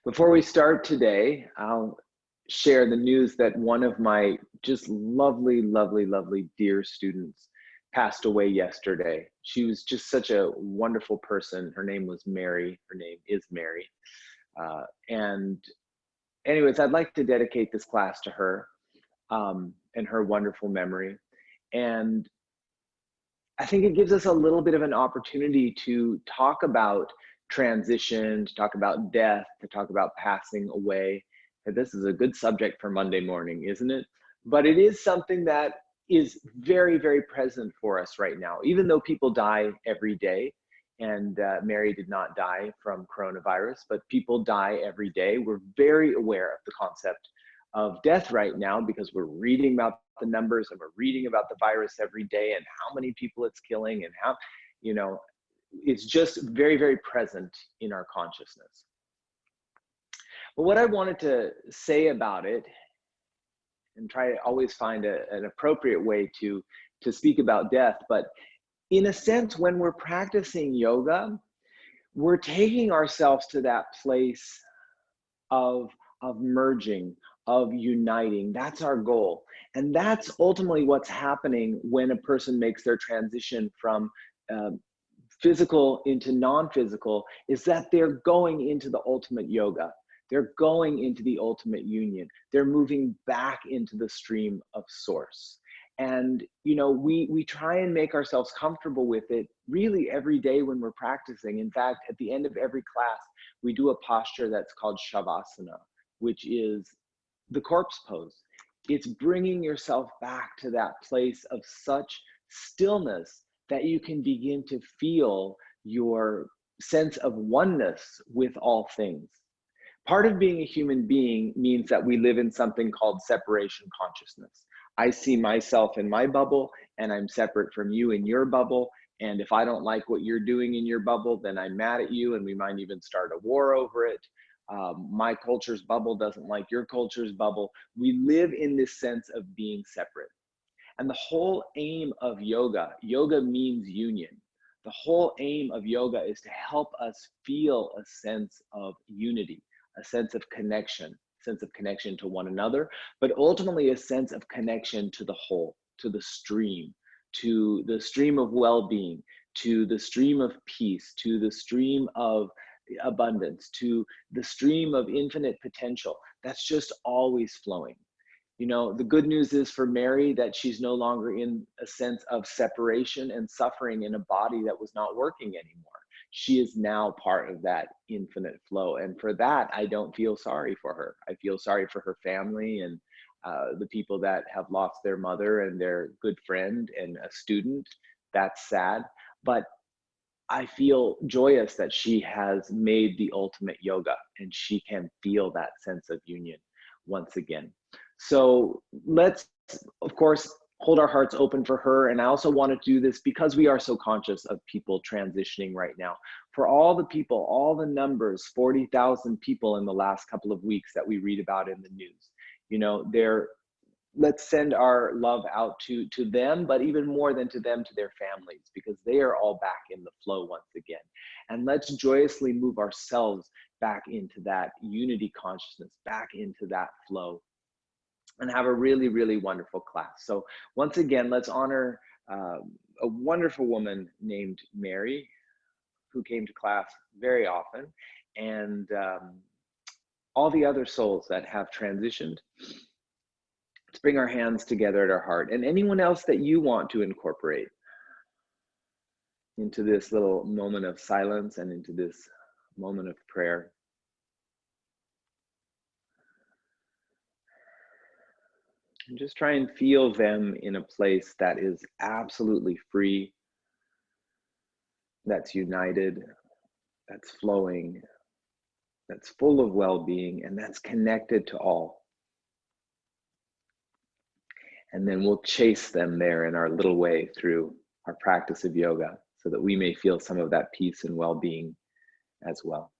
Before we start today, I'll share the news that one of my just lovely, lovely, lovely dear students passed away yesterday. She was just such a wonderful person. Her name was Mary. Her name is Mary. And anyways, I'd like to dedicate this class to her and her wonderful memory. And I think it gives us a little bit of an opportunity to talk about transition, to talk about death, to talk about passing away. And this is a good subject for Monday morning, isn't it? But it is something that is very, very present for us right now, even though people die every day. And Mary did not die from coronavirus, but people die every day. We're very aware of the concept of death right now because we're reading about the numbers and we're reading about the virus every day and how many people it's killing and how, it's just very, very present in our consciousness. But what I wanted to say about it, and try to always find an appropriate way to speak about death, but in a sense, when we're practicing yoga, we're taking ourselves to that place of merging, of uniting. That's our goal. And that's ultimately what's happening when a person makes their transition from physical into non-physical, is that they're going into the ultimate yoga. They're going into the ultimate union. They're moving back into the stream of source. And, we try and make ourselves comfortable with it really every day when we're practicing. In fact, at the end of every class, we do a posture that's called Shavasana, which is the corpse pose. It's bringing yourself back to that place of such stillness that you can begin to feel your sense of oneness with all things. Part of being a human being means that we live in something called separation consciousness. I see myself in my bubble and I'm separate from you in your bubble. And if I don't like what you're doing in your bubble, then I'm mad at you and we might even start a war over it. My culture's bubble doesn't like your culture's bubble. We live in this sense of being separate. And the whole aim of yoga means union. The whole aim of yoga is to help us feel a sense of unity, a sense of connection to one another, but ultimately a sense of connection to the whole, to the stream of well-being, to the stream of peace, to the stream of abundance, to the stream of infinite potential that's just always flowing. The good news is for Mary that she's no longer in a sense of separation and suffering in a body that was not working anymore. She is now part of that infinite flow. And for that, I don't feel sorry for her. I feel sorry for her family and the people that have lost their mother and their good friend and a student. That's sad. But I feel joyous that she has made the ultimate yoga and she can feel that sense of union once again. So let's, of course, hold our hearts open for her. And I also want to do this because we are so conscious of people transitioning right now. For all the people, all the numbers, 40,000 people in the last couple of weeks that we read about in the news, let's send our love out to them, but even more than to them, to their families, because they are all back in the flow once again. And let's joyously move ourselves back into that unity consciousness, back into that flow, and have a really, really wonderful class. So once again, let's honor a wonderful woman named Mary, who came to class very often, and all the other souls that have transitioned. Let's bring our hands together at our heart, and anyone else that you want to incorporate into this little moment of silence and into this moment of prayer. And just try and feel them in a place that is absolutely free, that's united, that's flowing, that's full of well-being, and that's connected to all. And then we'll chase them there in our little way through our practice of yoga so that we may feel some of that peace and well-being as well.